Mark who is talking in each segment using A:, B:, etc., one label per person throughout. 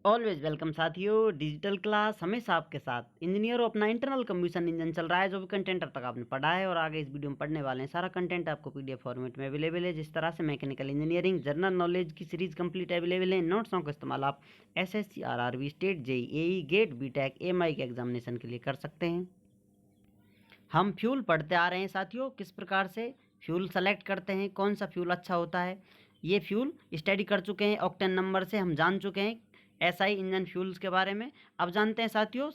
A: Always welcome साथियों। Digital class हमेशा आपके साथ। इंजीनियर अपना इंटरनल कंबशन इंजन चल रहा है। जो भी कंटेंट अब तक आपने पढ़ा है और आगे इस वीडियो में पढ़ने वाले हैं, सारा कंटेंट आपको पीडीएफ फॉर्मेट में अवेलेबल है। जिस तरह से मैकेनिकल इंजीनियरिंग जनरल नॉलेज की सीरीज कंप्लीट अवेलेबल है। नोट्सों का इस्तेमाल आप एसएससी, आरआरबी, स्टेट, जेई, एई, गेट, बीटेक, एएमआई के एग्जामिनेशन के लिए कर सकते हैं। हम फ्यूल पढ़ते आ रहे हैं साथियों, किस प्रकार से फ्यूल सेलेक्ट करते हैं, कौन सा फ्यूल अच्छा होता है, ये फ्यूल स्टडी कर चुके हैं। ऑक्टेन नंबर से हम जान चुके हैं एसआई इंजन फ्यूल्स के बारे में। अब जानते हैं साथियों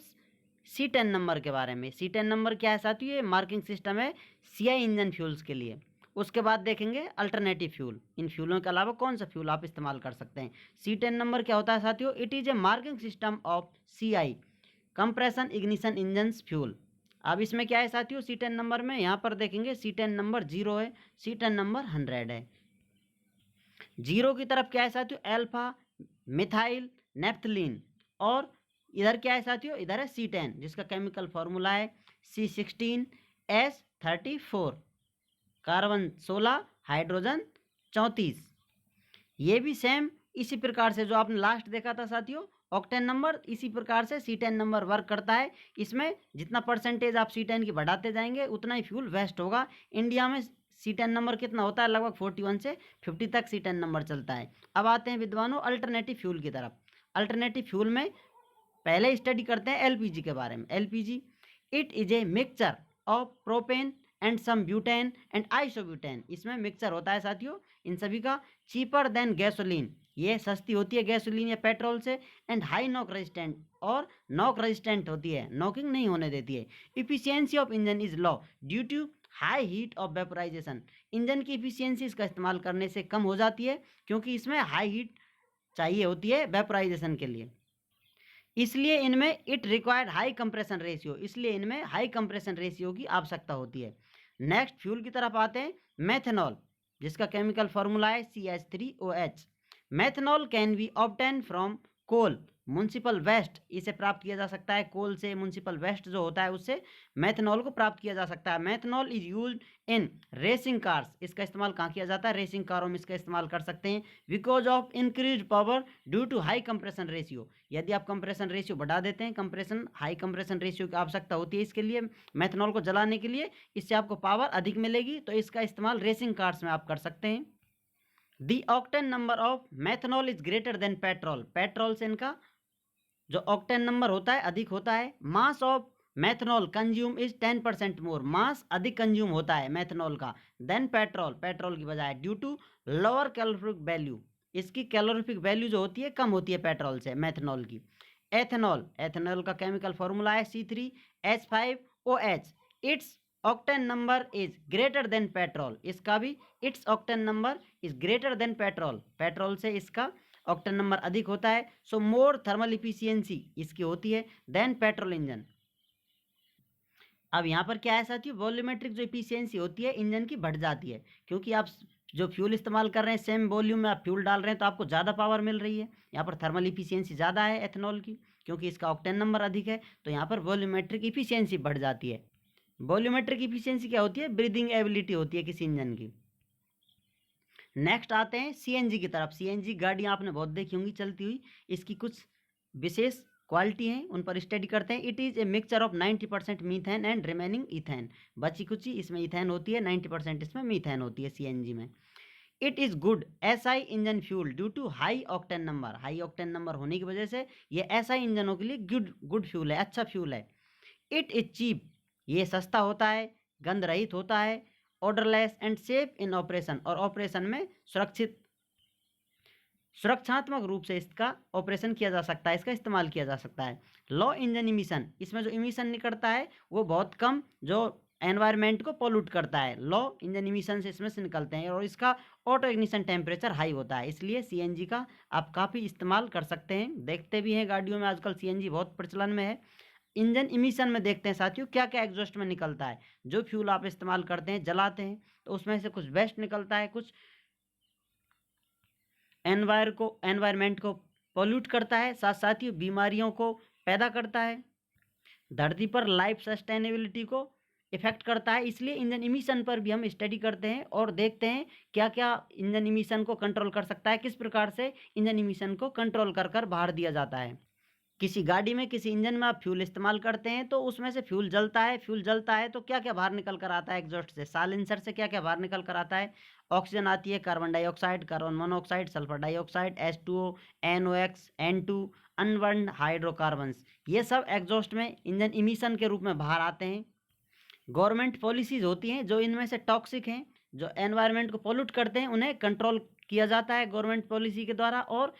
A: C10 नंबर के बारे में। C10 नंबर क्या है साथियों? ये मार्किंग सिस्टम है सीआई इंजन फ्यूल्स के लिए। उसके बाद देखेंगे अल्टरनेटिव फ्यूल। इन फ्यूलों के अलावा कौन सा फ्यूल आप इस्तेमाल कर सकते हैं। C10 नंबर क्या होता है साथियों? It is a marking system of CI, compression ignition engines fuel. अब इसमें क्या है साथियों? C10 नंबर में यहाँ पर देखेंगे C10 नंबर 0 है, C10 नंबर 100 है। 0 की तरफ क्या है साथियों? Alpha, methyl, naphthalene. और इधर क्या है साथियों? इधर है C10, जिसका केमिकल फॉर्मूला है C16H34, कार्बन 16, हाइड्रोजन 34। ये भी सेम इसी प्रकार से जो आपने लास्ट देखा था साथियों ऑक्टेन नंबर, इसी प्रकार से C10 नंबर वर्क करता है। इसमें जितना परसेंटेज आप C10 की बढ़ाते जाएंगे उतना ही फ्यूल वेस्ट होगा। इंडिया में C10 नंबर कितना होता है? लगभग 41 से 50 तक C10 नंबर चलता है। अब आते हैं विद्वानों अल्टरनेटिव फ्यूल की तरफ। अल्टरनेटिव फ्यूल में पहले स्टडी करते हैं एलपीजी के बारे में। LPG it is a mixture of propane and some butane and isobutane. इसमें मिक्सचर होता है साथियों इन सभी का। चीपर देन गैसोलीन, ये सस्ती होती है गैसोलीन या पेट्रोल से। एंड हाई नॉक रेजिस्टेंट, और नॉक रेजिस्टेंट होती है, नॉकिंग नहीं होने देती है। Efficiency of engine is low due to high heat of vaporisation. Engine की इफिशियंसी इसका इस्तेमाल करने से कम हो जाती है क्योंकि इसमें हाई हीट चाहिए होती है वेपोराइजेशन के लिए। इसलिए इनमें it required high compression ratio, इसलिए इनमें हाई कंप्रेशन रेशियो की आवश्यकता होती है। नेक्स्ट फ्यूल की तरफ आते हैं मेथनॉल, जिसका केमिकल फॉर्मूला है CH3OH। Methanol can be obtain from coal, municipal waste. इसे प्राप्त किया जा सकता है कोल से, म्यूनसिपल वेस्ट जो होता है उससे मेथनॉल को प्राप्त किया जा सकता है। Methanol is used in racing cars, इसका इस्तेमाल कहाँ किया जाता है? रेसिंग कारों में इसका इस्तेमाल कर सकते हैं। Because of increase power due to high compression ratio, यदि आप कंप्रेशन रेशियो बढ़ा देते हैं, कंप्रेशन हाई कंप्रेशन रेशियो की आवश्यकता होती है इसके लिए, मेथनॉल को जलाने के लिए, इससे आपको पावर अधिक मिलेगी, तो इसका इस्तेमाल रेसिंग कार्स में आप कर सकते हैं। The octane number of methanol is greater than petrol, petrol से इनका जो ऑक्टेन नंबर होता है अधिक होता है। Mass of methanol consume is 10% मोर, मास अधिक कंज्यूम होता है मेथनॉल का देन पेट्रोल, पेट्रोल की बजाय। Due to lower calorific value, इसकी कैलोरिफिक वैल्यू जो होती है कम होती है पेट्रोल से, मेथनॉल की। एथेनॉल, एथेनॉल का केमिकल फॉर्मूला है C3H5OH। It's octane number is greater than petrol, इसका भी it's octane number is greater than petrol, petrol से इसका ऑक्टेन नंबर अधिक होता है। सो मोर थर्मल इफिशियंसी इसकी होती है देन पेट्रोल इंजन। अब यहाँ पर क्या है साथियों? वॉल्यूमेट्रिक जो इफिशियंसी होती है इंजन की बढ़ जाती है, क्योंकि आप जो फ्यूल इस्तेमाल कर रहे हैं सेम वॉल्यूम में आप फ्यूल डाल रहे हैं तो आपको ज़्यादा पावर मिल रही है। यहाँ पर थर्मल इफिशियंसी ज़्यादा है एथेनॉल की, क्योंकि इसका ऑक्टेन नंबर अधिक है, तो यहाँ पर वॉल्यूमेट्रिक इफिशियंसी बढ़ जाती है। वॉल्यूमेट्रिक इफिशियंसी क्या होती है? ब्रीदिंग एबिलिटी होती है किसी इंजन की। नेक्स्ट आते हैं सीएनजी की तरफ। सीएनजी गाड़ियाँ आपने बहुत देखी होंगी चलती हुई, इसकी कुछ विशेष क्वालिटी हैं, उन पर स्टडी करते हैं। It is a mixture of 90% methane and remaining ethane, बची कुची इसमें इथेन होती है, 90% इसमें मीथेन होती है सीएनजी में। It is good SI engine fuel due to high octane number, high octane number होने की वजह से ये एसआई इंजनों के लिए गुड फ्यूल है, अच्छा फ्यूल है। इट इज चीप, ये सस्ता होता है, गंध रहित होता है, odourless and safe in operation, और ऑपरेशन में सुरक्षात्मक रूप से इसका ऑपरेशन किया जा सकता है, इसका इस्तेमाल किया जा सकता है। लो इंजन इमिशन, इसमें जो इमिशन निकलता है वो बहुत कम, जो एनवायरनमेंट को पोल्यूट करता है। लो इंजन इमिशन से इसमें से निकलते हैं, और इसका ऑटो इग्निशन टेम्परेचर हाई होता है, इसलिए सीएनजी का आप काफ़ी इस्तेमाल कर सकते हैं। देखते भी हैं गाड़ियों में आजकल सीएनजी बहुत प्रचलन में है। इंजन इमिशन में देखते हैं साथियों क्या क्या एग्जॉस्ट में निकलता है। जो फ्यूल आप इस्तेमाल करते हैं, जलाते हैं, तो उसमें से कुछ वेस्ट निकलता है, कुछ एनवायरमेंट को पोल्यूट करता है, साथ साथ ही बीमारियों को पैदा करता है। धरती पर लाइफ सस्टेनेबिलिटी को इफेक्ट करता है। इसलिए इंजन इमिशन पर भी हम स्टडी करते हैं और देखते हैं क्या क्या इंजन इमिशन को कंट्रोल कर सकता है, किस प्रकार से इंजन इमिशन को कंट्रोल कर कर बाहर दिया जाता है। किसी गाड़ी में, किसी इंजन में आप फ्यूल इस्तेमाल करते हैं तो उसमें से फ्यूल जलता है तो क्या क्या बाहर निकल कर आता है एग्जॉस्ट से, साइलेंसर से क्या क्या बाहर निकल कर आता है, ऑक्सीजन आती है, carbon dioxide, carbon monoxide, sulphur dioxide, H2O, NOx, N2, unburned hydrocarbons, ये सब एग्जॉस्ट में इंजन इमिशन के रूप में बाहर आते हैं। गवर्नमेंट पॉलिसीज होती हैं जो इनमें से टॉक्सिक हैं, जो एनवायरनमेंट को पोल्यूट करते हैं, उन्हें कंट्रोल किया जाता है गवर्नमेंट पॉलिसी के द्वारा। और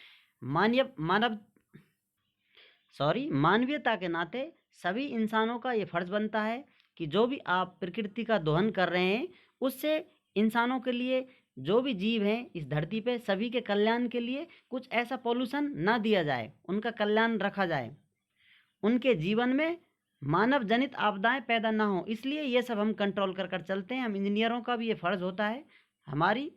A: मानवीयता के नाते सभी इंसानों का ये फर्ज बनता है कि जो भी आप प्रकृति का दोहन कर रहे हैं उससे इंसानों के लिए, जो भी जीव हैं इस धरती पे, सभी के कल्याण के लिए कुछ ऐसा पॉल्यूशन ना दिया जाए, उनका कल्याण रखा जाए, उनके जीवन में मानव जनित आपदाएं पैदा ना हो। इसलिए ये सब हम कंट्रोल कर कर चलते हैं। हम इंजीनियरों का भी ये फर्ज होता है, हमारी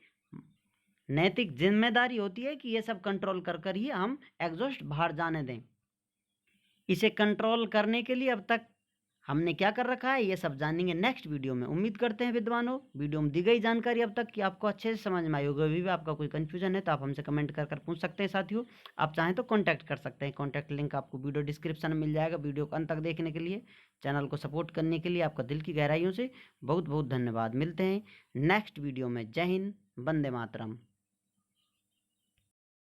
A: नैतिक जिम्मेदारी होती है कि ये सब कंट्रोल कर कर ही हम एग्जॉस्ट बाहर जाने दें। इसे कंट्रोल करने के लिए अब तक हमने क्या कर रखा है ये सब जानेंगे नेक्स्ट वीडियो में। उम्मीद करते हैं विद्वानों वीडियो में दी गई जानकारी अब तक कि आपको अच्छे से समझ में आई होगी। अभी भी आपका कोई कंफ्यूजन है तो आप हमसे कमेंट कर कर पूछ सकते हैं। साथियों आप चाहें तो कॉन्टैक्ट कर सकते हैं, कॉन्टैक्ट लिंक आपको वीडियो डिस्क्रिप्शन में मिल जाएगा। वीडियो को अंत तक देखने के लिए, चैनल को सपोर्ट करने के लिए आपका दिल की गहराइयों से बहुत बहुत धन्यवाद। मिलते हैं नेक्स्ट वीडियो में। जय हिंद, वंदे मातरम।